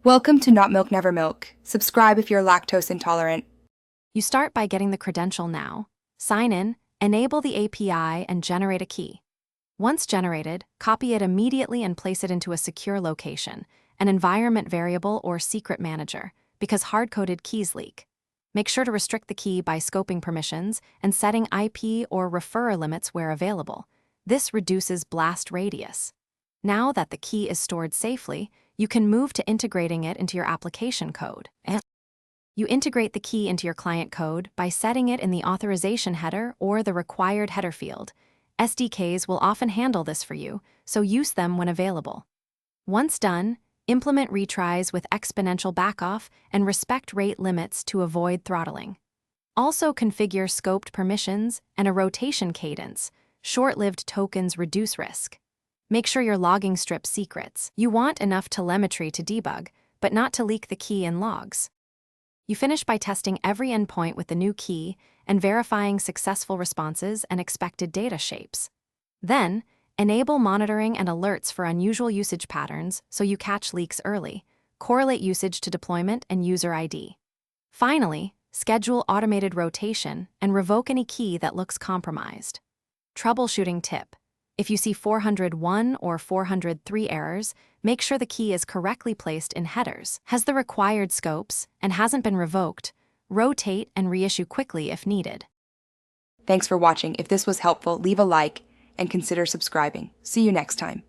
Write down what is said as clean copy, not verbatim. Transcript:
Welcome to Not Milk Never Milk. Subscribe if you're lactose intolerant. You start by getting the credential now. Sign in, enable the API, and generate a key. Once generated, copy it immediately and place it into a secure location, an environment variable or secret manager, because hard-coded keys leak. Make sure to restrict the key by scoping permissions and setting IP or referrer limits where available. This reduces blast radius. Now that the key is stored safely, you can move to integrating it into your application code. You integrate the key into your client code by setting it in the authorization header or the required header field. SDKs will often handle this for you, so use them when available. Once done, implement retries with exponential backoff and respect rate limits to avoid throttling. Also configure scoped permissions and a rotation cadence. Short-lived tokens reduce risk. Make sure you're logging strip secrets. You want enough telemetry to debug, but not to leak the key in logs. You finish by testing every endpoint with the new key and verifying successful responses and expected data shapes. Then, enable monitoring and alerts for unusual usage patterns so you catch leaks early. Correlate usage to deployment and user ID. Finally, schedule automated rotation and revoke any key that looks compromised. Troubleshooting tip. If you see 401 or 403 errors, make sure the key is correctly placed in headers, has the required scopes, and hasn't been revoked. Rotate and reissue quickly if needed. Thanks for watching. If this was helpful, leave a like and consider subscribing. See you next time.